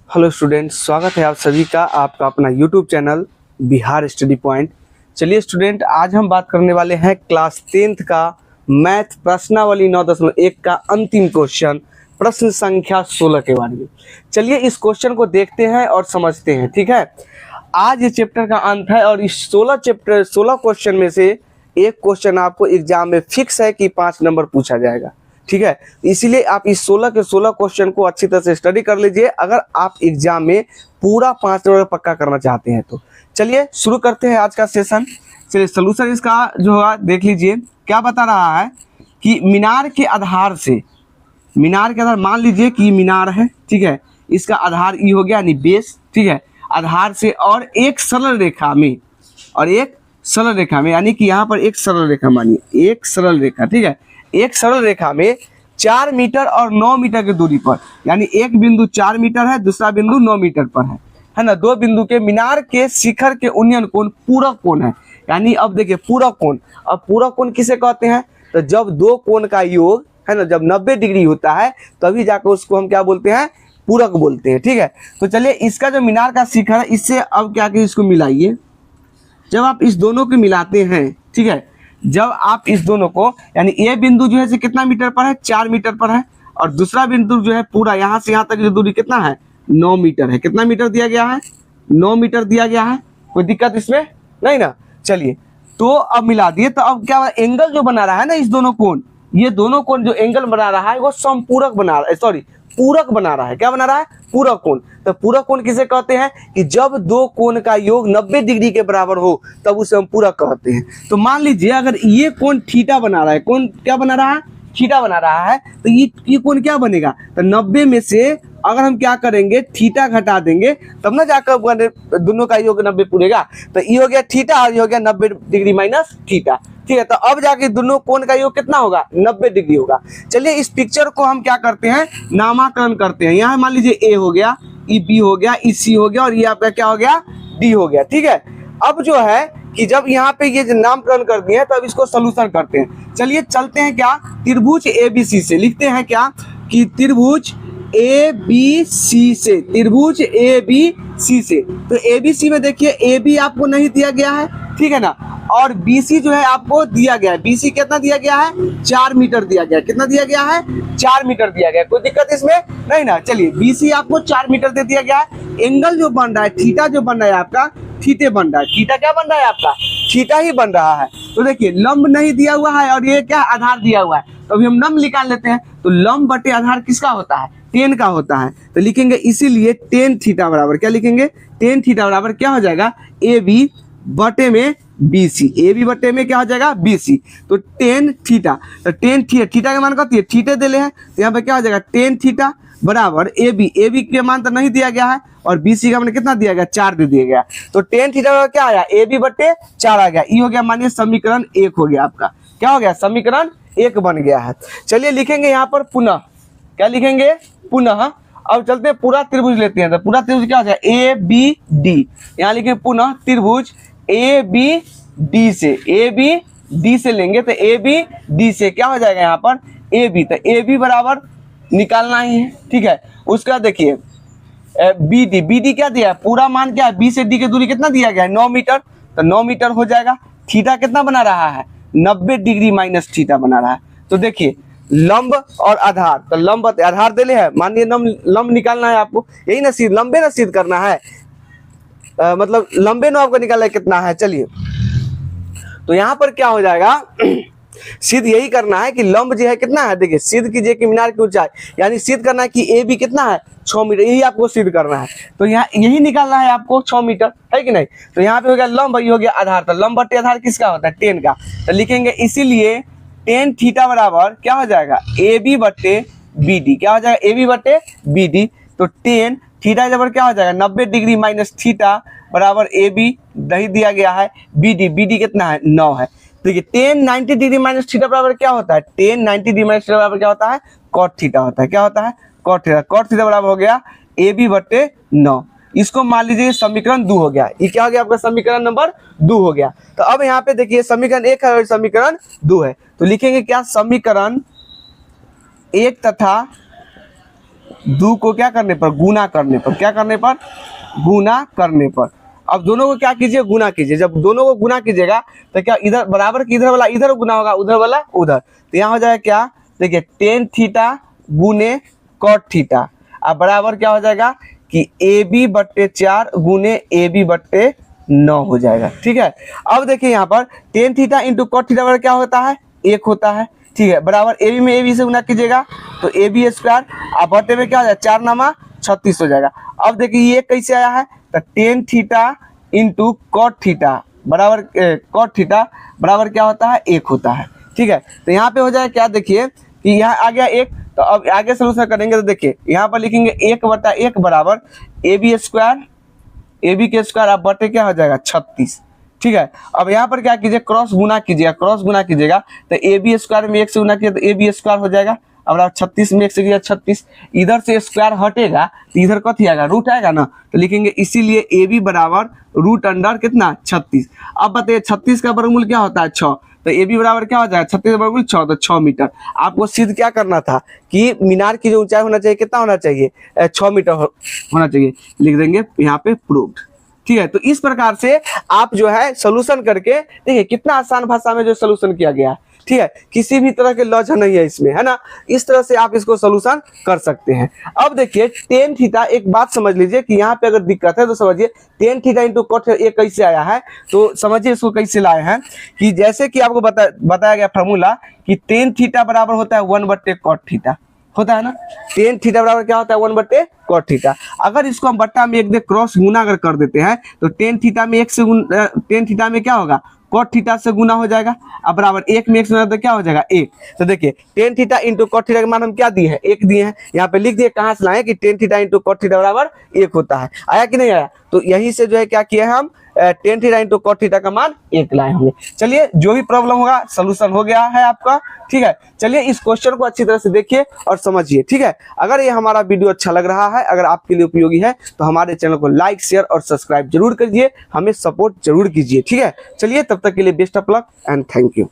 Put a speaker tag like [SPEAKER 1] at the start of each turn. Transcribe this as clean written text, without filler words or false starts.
[SPEAKER 1] Hello student, स्वागत है आप सभी का आपका अपना YouTube channel Bihar study point. चलिए स्टूडेंट, आज हम बात करने वाले हैं क्लास 10th का मैथ प्रश्नावली 9.1 का अंतिम क्वेश्चन प्रश्न संख्या 16 के बारे में। चलिए इस क्वेश्चन को देखते हैं और समझते हैं। ठीक है, आज ये चैप्टर का अंत है और इस 16 क्वेश्चन में से एक क्वेश्चन आपको एग्जाम में फिक्स है कि 5 नंबर पूछा जाएगा। ठीक है, इसीलिए आप इस 16 के 16 क्वेश्चन को अच्छी तरह से स्टडी कर लीजिए अगर आप एग्जाम में पूरा 5 नंबर पक्का करना चाहते हैं तो। चलिए शुरू करते हैं आज का सेशन। चलिए सोल्यूशन इसका जो होगा देख लीजिए। क्या बता रहा है कि मीनार के आधार मान लीजिए कि मीनार है। ठीक है, इसका आधार ई हो गया यानी बेस। ठीक है, आधार से और एक सरल रेखा में यानी कि यहाँ पर एक सरल रेखा मानिए, एक सरल रेखा। ठीक है, एक सरल रेखा में 4 मीटर और 9 मीटर की दूरी पर, यानी एक बिंदु 4 मीटर है, दूसरा बिंदु 9 मीटर पर है ना। दो बिंदु के मीनार के शिखर के उन्नयन कोण पूरक कोण है। यानी अब देखिए पूरक कोण, अब पूरक कोण किसे कहते हैं? तो जब दो कोण का योग है ना, जब 90 डिग्री होता है तभी जाकर उसको हम क्या बोलते हैं? पूरक बोलते हैं। ठीक है, तो चलिए इसका जो मीनार का शिखर है इससे अब क्या कि इसको मिलाइए। जब आप इस दोनों को मिलाते हैं, ठीक है, जब आप इस दोनों को यानी ये बिंदु जो है से कितना मीटर पर है? 4 मीटर पर है, और दूसरा बिंदु जो है पूरा यहाँ से यहाँ तक की दूरी कितना है? 9 मीटर है। कितना मीटर दिया गया है? 9 मीटर दिया गया है। कोई दिक्कत इसमें नहीं ना। चलिए तो अब मिला दिए, तो अब क्या एंगल जो बना रहा है ना इस दोनों कोण, ये दोनों कोण जो एंगल बना रहा है वो समपूरक बना रहा है, सॉरी पूरक बना रहा है। क्या बना रहा है? पूरक कोण। तो पूरक कोण किसे कहते हैं? कि जब दो कोण का योग 90 डिग्री के बराबर हो तब उसे हम पूरक कहते हैं। तो मान लीजिए अगर ये कोण थीटा बना रहा है, कोण क्या बना रहा है? थीटा बना रहा है, तो ये कोण क्या बनेगा? तो 90 में से अगर हम क्या करेंगे? थीटा घटा देंगे तब ना जाकर दोनों का योग 90 पूरेगा। तो ये हो गया थीटा और ये हो गया 90 डिग्री माइनस थीटा। ठीक है, तो अब जाके दोनों कोण का योग कितना होगा? 90 डिग्री होगा। चलिए इस पिक्चर को हम क्या करते हैं? नामकरण करते हैं। यहाँ मान लीजिए ए हो गया, ई बी हो गया, ई सी हो गया और ये आपका क्या हो गया? डी हो गया। ठीक है, अब जो है कि जब यहाँ पे ये नामकरण कर दिए तो अब इसको सोल्यूशन करते हैं। चलिए चलते हैं क्या त्रिभुज ABC से। लिखते हैं क्या कि त्रिभुज ABC से, त्रिभुज ABC से। तो ABC में देखिए AB आपको नहीं दिया गया है, ठीक है ना, और BC जो है आपको दिया गया है। BC कितना दिया गया है? 4 मीटर दिया गया है। कितना दिया गया है? 4 मीटर दिया गया है। कोई दिक्कत इसमें नहीं ना। चलिए BC आपको 4 मीटर दे दिया गया है। एंगल जो बन रहा है, थीटा जो बन रहा है आपका, थीटे बन रहा है। थीटा क्या बन रहा है आपका? थीटा ही बन रहा है। तो देखिए लंब नहीं दिया हुआ है और ये क्या आधार दिया हुआ है, तो अभी हम लंब निकाल लेते हैं। तो लंब बटे आधार किसका होता है? 10 का होता है। तो लिखेंगे इसीलिए tan थीटा बराबर क्या लिखेंगे? tan थीटा बराबर क्या हो जाएगा? AB बटे में BC। AB बटे में क्या हो जाएगा? BC। तो tan थीटा, तो tan थीटा का मान कहती है थीटे दे ले हैं, तो यहाँ पे क्या हो जाएगा? tan थीटा बराबर AB के मान तो नहीं दिया गया है और BC का मान कितना दिया गया? 4 दे दिया गया। तो tan थीटा बराबर क्या आया? AB बटे 4 आ गया। ये हो गया मानिए समीकरण 1 हो गया आपका। क्या हो गया? समीकरण 1 बन गया है। चलिए लिखेंगे यहाँ पर पुनः, क्या लिखेंगे? पुनः। अब चलते हैं पूरा त्रिभुज लेते हैं। तो पूरा त्रिभुज क्या हो जाएगा? ABD। यहाँ लिखेंगे पुनः त्रिभुज ABD से लेंगे तो ABD से क्या हो जाएगा यहाँ पर? AB। तो AB बराबर निकालना ही है। ठीक है, उसका देखिए BD क्या दिया है? पूरा मान क्या है? B से D की दूरी कितना दिया गया है? 9 मीटर। तो 9 मीटर हो जाएगा। थीटा कितना बना रहा है? 90 डिग्री माइनस थीटा बना रहा है। तो देखिए लंब और आधार, तो लंब आधार दे ले है, मानिए लंब निकालना है आपको, यही ना सिद्ध, लंबे ना सिद्ध करना है, मतलब लंबे नो आपको निकालना है कितना है। चलिए तो यहाँ पर क्या हो जाएगा? सिद्ध यही करना है कि लंब जो है कितना है, देखिए सिद्ध कीजिए कि मीनार की ऊंचाई, यानी सिद्ध करना है कि AB कितना है? 6 मीटर, यही आपको सिद्ध करना है। तो यहाँ यही निकालना है आपको 6 मीटर, है कि नहीं। तो यहाँ पे हो गया लंब, ये हो गया आधार। तो लंब बटे आधार किसका होता है? 10 का। तो लिखेंगे इसीलिए tan थीटा बराबर क्या हो जाएगा? AB बटे BD। क्या हो जाएगा? AB बटे BD। तो tan थीटा बराबर क्या हो जाएगा? 90 डिग्री माइनस थीटा बराबर AB नहीं दिया गया है, BD कितना है? 9 है। देखिए tan 90 डिग्री माइनस थीटा बराबर क्या होता है? tan 90 डिग्री माइनस थीटा बराबर क्या होता है? cot थीटा होता है। क्या होता है? cot theta. cot थीटा बराबर हो गया AB बटे 9। इसको मान लीजिए समीकरण 2 हो गया। ये क्या हो गया आपका? समीकरण नंबर 2 हो गया। तो अब यहाँ पे देखिए समीकरण 1 है और समीकरण 2 है। तो लिखेंगे क्या? समीकरण 1 तथा दो को क्या करने पर, गुना करने पर, क्या करने पर, गुना करने पर। अब दोनों को क्या कीजिए, गुना कीजिए। जब दोनों को गुना कीजिएगा तो क्या इधर बराबर की इधर वाला इधर गुना होगा, उधर वाला उधर, तो यहाँ हो जाएगा क्या, देखिए टेन थीटा गुने कॉट थीटा। अब बराबर क्या हो जाएगा कि AB/4 गुने AB/9 हो जाएगा। ठीक है, अब देखिए यहाँ पर tan theta into cot theta बराबर क्या होता है, 1 होता है। ठीक है, बराबर AB में AB से गुना कीजिएगा तो AB², अब बटे में क्या हो जाएगा, 4 नामा 36 हो जाएगा। अब देखिए ये कैसे आया है, तो tan theta into cot theta बराबर कॉट थीटा बराबर क्या होता है, 1 होता है। ठीक है, तो यहाँ पे हो जाएगा क्या, देखिए कि यहाँ आ गया 1, तो अब आगे सोल्यूशन करेंगे तो देखिए यहाँ पर लिखेंगे 1/1 बराबर AB², AB के स्क्वायर, अब बटे क्या हो जाएगा 36। ठीक है, अब यहाँ पर क्या कीजिए, क्रॉस गुना कीजिएगा, क्रॉस गुना कीजिएगा तो AB² में 1 से गुना किया तो AB² हो जाएगा। अब 36 में 1 से किया 36, इधर से स्क्वायर हटेगा तो इधर कथी आएगा, रूट आएगा ना, तो लिखेंगे इसीलिए AB बराबर रूट अंडर कितना 36। अब बताइए 36 का वर्गमूल क्या होता है 6, तो AB बराबर क्या हो जाएगा 36 का वर्गमूल 6, तो 6 मीटर। आपको सिद्ध क्या करना था कि मीनार की जो ऊंचाई होना चाहिए कितना होना चाहिए, 6 मीटर होना चाहिए। लिख देंगे यहाँ पे प्रूव्ड। ठीक है, तो इस प्रकार से आप जो है सोल्यूशन करके देखिए कितना आसान भाषा में जो सोल्यूशन किया गया है। ठीक है, किसी भी तरह के लॉज नहीं है इसमें, है ना, इस तरह से आप इसको सोल्यूशन कर सकते हैं। अब देखिए टेन थीटा, एक बात समझ लीजिए कि यहाँ पे अगर दिक्कत है तो समझिए टेन थीटा इंटू कॉट ये कैसे आया है, तो समझिए इसको कैसे लाए हैं कि जैसे कि आपको बताया गया फार्मूला कि टेन थीटा बराबर होता है 1/cot थीटा, होता है ना, टेन थीटा बराबर क्या होता है 1/cot थीटा। अगर इसको हम बट्टा में 1 दे क्रॉस गुना अगर कर देते हैं तो टेन थीटा में 1 से टेन थीटा में क्या होगा, कॉट थीटा से गुना हो जाएगा। अब बराबर 1 में 1 से गुना तो क्या हो जाएगा 1। तो देखिए tan theta into cot theta का मान हम क्या दिए हैं, 1 दिए हैं। यहाँ पे लिख दिए कहाँ से लाए कि tan theta into cot theta बराबर 1 होता है। आया कि नहीं आया, तो यहीं से जो है क्या किया है हम tan theta into cot theta का मान 1 लाए होंगे। चलिए जो भी प्रॉब्लम होगा सोल्यूशन हो गया है आपका। ठीक है, चलिए इस क्वेश्चन को अच्छी तरह से देखिए और समझिए। ठीक है, अगर ये हमारा वीडियो अच्छा लग रहा है, अगर आपके लिए उपयोगी है तो हमारे चैनल को लाइक शेयर और सब्सक्राइब जरूर कीजिए, हमें सपोर्ट जरूर कीजिए। ठीक है, चलिए तब तक के लिए best of luck and thank you.